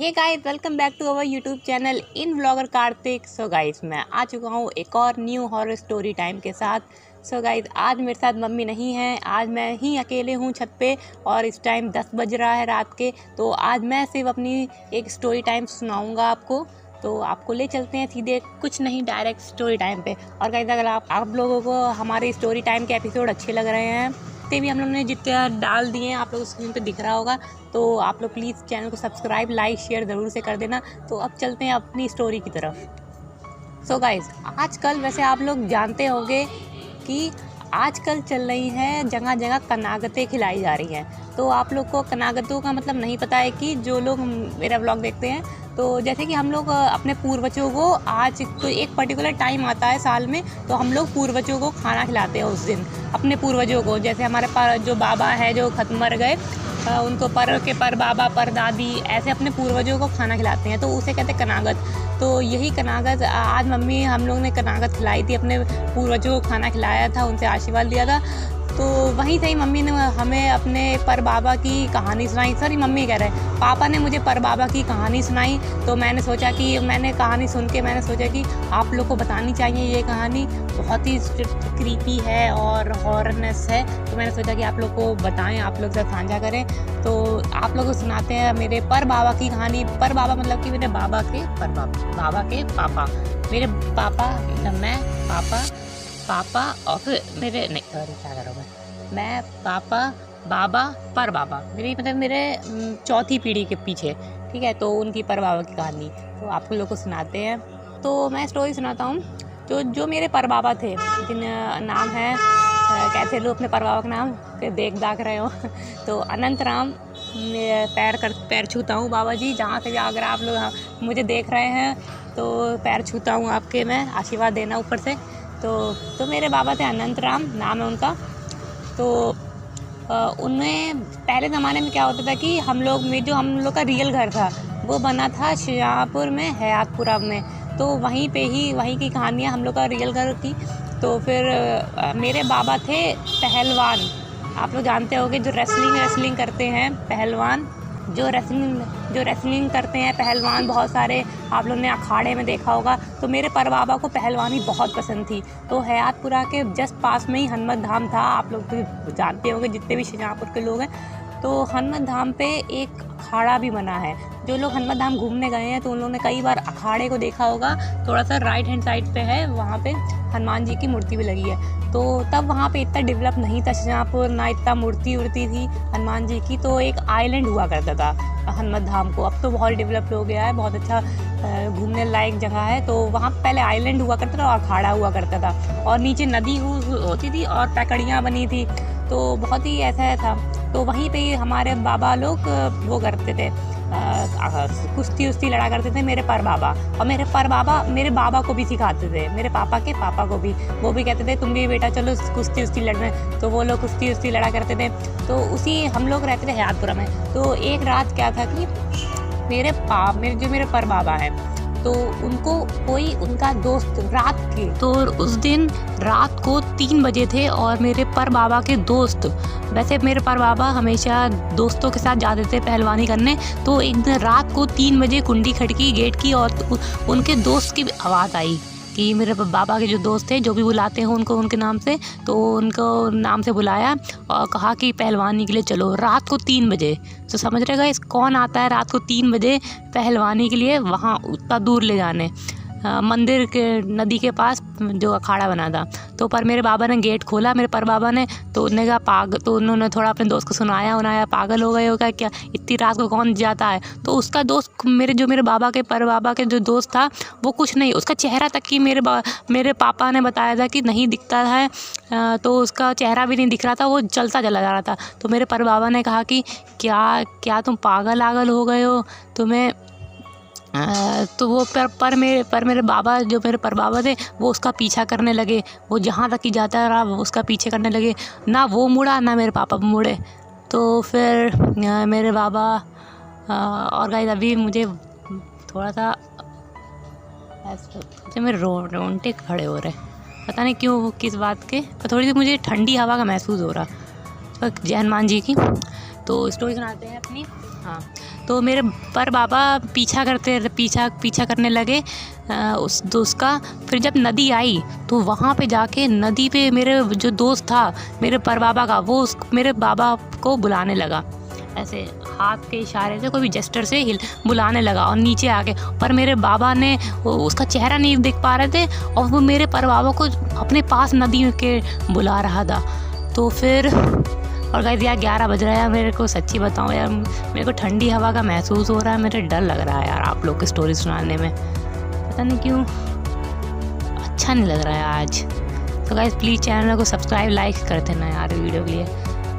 Hey guys, welcome back to our YouTube channel in vlogger Kartik. So guys, मैं आ चुका हूँ एक और न्यू हॉरर स्टोरी टाइम के साथ। सो गाइस, आज मेरे साथ मम्मी नहीं है, आज मैं ही अकेले हूँ छत पे और इस टाइम 10 बज रहा है रात के। तो आज मैं सिर्फ अपनी एक स्टोरी टाइम सुनाऊँगा आपको। तो आपको ले चलते हैं सीधे, कुछ नहीं, डायरेक्ट स्टोरी टाइम पे। और गाइस, अगर आप लोगों को हमारे स्टोरी टाइम के एपिसोड अच्छे लग रहे हैं, जितने भी हम लोगों ने जितने डाल दिए हैं आप लोग स्क्रीन पे दिख रहा होगा, तो आप लोग प्लीज़ चैनल को सब्सक्राइब, लाइक, शेयर ज़रूर से कर देना। तो अब चलते हैं अपनी स्टोरी की तरफ। सो गाइस, आजकल वैसे आप लोग जानते होंगे कि आजकल चल रही है जगह जगह कनागतें खिलाई जा रही हैं। तो आप लोग को कनागतों का मतलब नहीं पता है कि जो लोग मेरा व्लॉग देखते हैं, तो जैसे कि हम लोग अपने पूर्वजों को आज तो एक पर्टिकुलर टाइम आता है साल में, तो हम लोग पूर्वजों को खाना खिलाते हैं उस दिन, अपने पूर्वजों को। जैसे हमारे पास जो बाबा है जो मर गए, उनको पर बाबा पर दादी ऐसे अपने पूर्वजों को खाना खिलाते हैं, तो उसे कहते हैं कनागत। तो यही कनागत आज मम्मी हम लोग ने कनागत खिलाई थी, अपने पूर्वजों को खाना खिलाया था, उनसे आशीर्वाद लिया था। तो वहीं से ही मम्मी ने हमें अपने पर बाबा की कहानी सुनाई। सॉरी, मम्मी कह रहे हैं, पापा ने मुझे पर बाबा की कहानी सुनाई। तो मैंने सोचा कि कहानी सुन के मैंने सोचा कि आप लोग को बतानी चाहिए। ये कहानी बहुत ही क्रीपी है और हॉररनेस है, तो मैंने सोचा कि आप लोग को बताएं, आप लोग से साझा करें। तो आप लोग को सुनाते हैं मेरे पर बाबा की कहानी। पर बाबा मतलब कि मेरे बाबा के पर बाबा के पापा, मेरे पापा, मैं पापा और फिर मेरे नहीं, क्या कर रहा हूँ मैं पापा बाबा पर बाबा, मेरे चौथी पीढ़ी के पीछे, ठीक है। तो उनकी पर बाबा की कहानी तो आप लोग को सुनाते हैं। तो मैं स्टोरी सुनाता हूँ। तो जो मेरे पर बाबा थे, जिन नाम है, कैसे लोग अपने पर बाबा का नाम दाख रहे हो तो अनंत राम, पैर छूता हूँ बाबा जी, जहाँ से भी अगर आप लोग मुझे देख रहे हैं तो पैर छूता हूँ आपके, मैं आशीर्वाद देना ऊपर से। तो मेरे बाबा थे अनंत राम, नाम है उनका। तो उनमें पहले ज़माने में क्या होता था कि हम लोग का रियल घर था, वो बना था शाहजहाँपुर में, हयातपुरा में। तो वहीं की कहानियाँ हम लोग का रियल घर थी। तो फिर मेरे बाबा थे पहलवान, आप लोग जानते होंगे, जो रेसलिंग करते हैं, पहलवान जो रेसलिंग करते हैं, पहलवान बहुत सारे आप लोग ने अखाड़े में देखा होगा। तो मेरे पर बाबा को पहलवानी बहुत पसंद थी। तो हयातपुरा के जस्ट पास में ही हनुमत धाम था, आप लोग तो जानते होंगे जितने भी शाहजहाँपुर के लोग हैं। तो हनुमत धाम पे एक अखाड़ा भी बना है। जो लोग हनुमत धाम घूमने गए हैं तो उन लोगों ने कई बार अखाड़े को देखा होगा। थोड़ा सा राइट हैंड साइड पे है, वहाँ पे हनुमान जी की मूर्ति भी लगी है। तो तब वहाँ पे इतना डेवलप नहीं था शाहजहाँपुर, ना इतना मूर्ति थी हनुमान जी की। तो एक आइलैंड हुआ करता था हनुमत धाम को, अब तो बहुत डेवलप हो गया है, बहुत अच्छा घूमने लायक जगह है। तो वहाँ पहले आइलैंड हुआ करता था और अखाड़ा हुआ करता था, और नीचे नदी होती थी और पैकड़ियाँ बनी थी। तो बहुत ही ऐसा था। तो वहीं पे ही हमारे बाबा लोग वो करते थे, कुश्ती लड़ा करते थे, मेरे पर बाबा। और मेरे पर बाबा मेरे बाबा को भी सिखाते थे, मेरे पापा के पापा को भी। वो भी कहते थे तुम भी बेटा चलो कुश्ती लड़ने। तो वो लोग कुश्ती लड़ा करते थे। तो उसी हम लोग रहते थे हयातपुरा में। तो एक रात क्या था कि मेरे पर बाबा हैं, तो उनको कोई उनका दोस्त रात के, तो उस दिन रात को 3 बजे थे और मेरे पर बाबा के दोस्त, वैसे मेरे पर बाबा हमेशा दोस्तों के साथ जाते थे पहलवानी करने। तो एक दिन रात को 3 बजे कुंडी खटकी गेट की और उनके दोस्त की आवाज़ आई कि मेरे बाबा के जो दोस्त थे, जो भी बुलाते हैं उनको उनके नाम से, तो उनको नाम से बुलाया और कहा कि पहलवानी के लिए चलो रात को 3 बजे। तो समझ रहे गाइस, कौन आता है रात को 3 बजे पहलवानी के लिए वहाँ उतना दूर ले जाने, मंदिर के नदी के पास जो अखाड़ा बना था। तो पर मेरे बाबा ने गेट खोला, मेरे पर बाबा ने, तो उन्होंने कहा तो उन्होंने थोड़ा अपने दोस्त को सुनाया, पागल हो गए होगा क्या, इतनी रात को कौन जाता है। तो उसका दोस्त मेरे बाबा के पर बाबा के जो दोस्त था, वो कुछ नहीं, उसका चेहरा तक कि मेरे पापा ने बताया था कि नहीं दिखता है। तो उसका चेहरा भी नहीं दिख रहा था, वो चलता चला जा रहा था। तो मेरे पर बाबा ने कहा कि क्या तुम पागल हो गए हो तुम्हें। तो वो मेरे बाबा, जो मेरे पर बाबा थे, वो उसका पीछा करने लगे। वो जहाँ तक ही जाता रहा वो उसका पीछे करने लगे, ना वो मुड़ा ना मेरे पापा मुड़े। तो फिर मेरे बाबा और गाइस, अभी मुझे थोड़ा सा ऐसे मेरे रोंगटे खड़े हो रहे, पता नहीं क्यों, किस बात के, पर थोड़ी सी मुझे ठंडी हवा का महसूस हो रहा। तो जय हनुमान जी की। तो स्टोरी सुनाते हैं अपनी। हाँ, तो मेरे पर बाबा पीछा करने लगे उस दोस्त का। फिर जब नदी आई तो वहाँ पे जाके नदी पे मेरे जो दोस्त था मेरे पर बाबा का, वो मेरे बाबा को बुलाने लगा, ऐसे हाथ के इशारे से, कोई भी जेस्चर से बुलाने लगा और नीचे आके। पर मेरे बाबा ने उसका चेहरा नहीं देख पा रहे थे और वो मेरे पर बाबा को अपने पास नदी के बुला रहा था। तो फिर और गाइस यार 11 बज रहा है, मेरे को सच्ची बताऊँ यार, मेरे को ठंडी हवा का महसूस हो रहा है, मेरे डर लग रहा है यार आप लोग की स्टोरी सुनाने में, पता नहीं क्यों अच्छा नहीं लग रहा है आज। तो गाइस प्लीज़ चैनल को सब्सक्राइब लाइक कर देना यार वीडियो के लिए।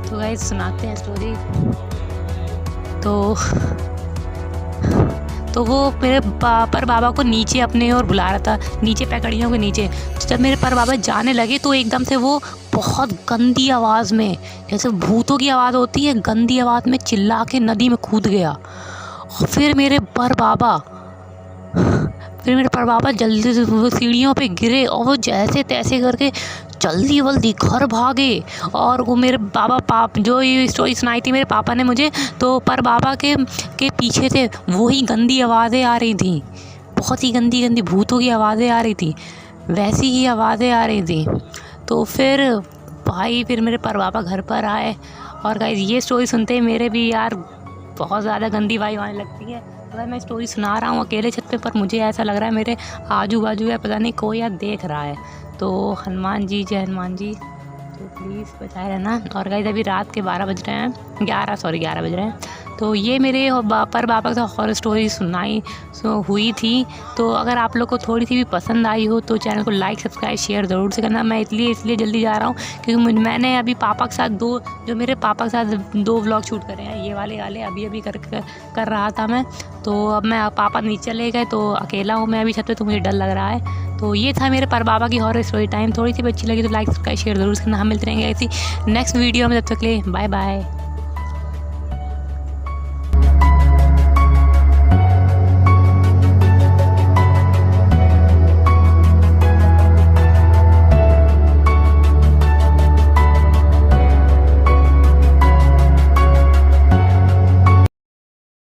तो गाइस सुनाते हैं स्टोरी। तो वो मेरे पर बाबा को नीचे अपने ओर बुला रहा था, नीचे पैकड़ियों के नीचे। तो जब मेरे पर बाबा जाने लगे तो एकदम से वो बहुत गंदी आवाज़ में, जैसे भूतों की आवाज़ होती है, गंदी आवाज़ में चिल्ला के नदी में कूद गया। और फिर मेरे पर बाबा जल्दी से वो सीढ़ियों पे गिरे और वो जैसे तैसे करके जल्दी घर भागे। और वो मेरे बाबा जो ये स्टोरी सुनाई थी मेरे पापा ने मुझे, तो पर बाबा के पीछे से वही गंदी आवाज़ें आ रही थी, बहुत ही गंदी भूतों की आवाज़ें आ रही थी, वैसी ही आवाज़ें आ रही थी। तो फिर मेरे पर बाबा घर पर आए। और गाइस ये स्टोरी सुनते ही मेरे भी यार बहुत ज़्यादा गंदी वाइब आने लगती है। अगर मैं स्टोरी सुना रहा हूँ अकेले छत पे, पर मुझे ऐसा लग रहा है मेरे आजू बाजू है, पता नहीं कोई यार देख रहा है। तो हनुमान जी, जय हनुमान जी, तो प्लीज़ बचाए रहना। और गाइस अभी रात के 11 बज रहे हैं, 11 बज रहे हैं। तो ये मेरे पर बाबा का हॉरर स्टोरी हुई थी। तो अगर आप लोग को थोड़ी सी भी पसंद आई हो तो चैनल को लाइक सब्सक्राइब शेयर ज़रूर से करना। मैं इसलिए जल्दी जा रहा हूँ क्योंकि मैंने अभी पापा के साथ मेरे पापा के साथ 2 व्लॉग शूट करे हैं, ये वाले अभी कर रहा था मैं। तो अब मैं पापा नीचे चले गए तो अकेला हूँ मैं अभी छत पे, तो मुझे डर लग रहा है। तो ये था मेरे पर बाबा की हॉरर स्टोरी टाइम। थोड़ी सी भी अच्छी लगी तो लाइक सब्सक्राइब शेयर ज़रूर से करना। हम मिलते रहेंगे ऐसी नेक्स्ट वीडियो में, तब तक के लिए बाय बाय।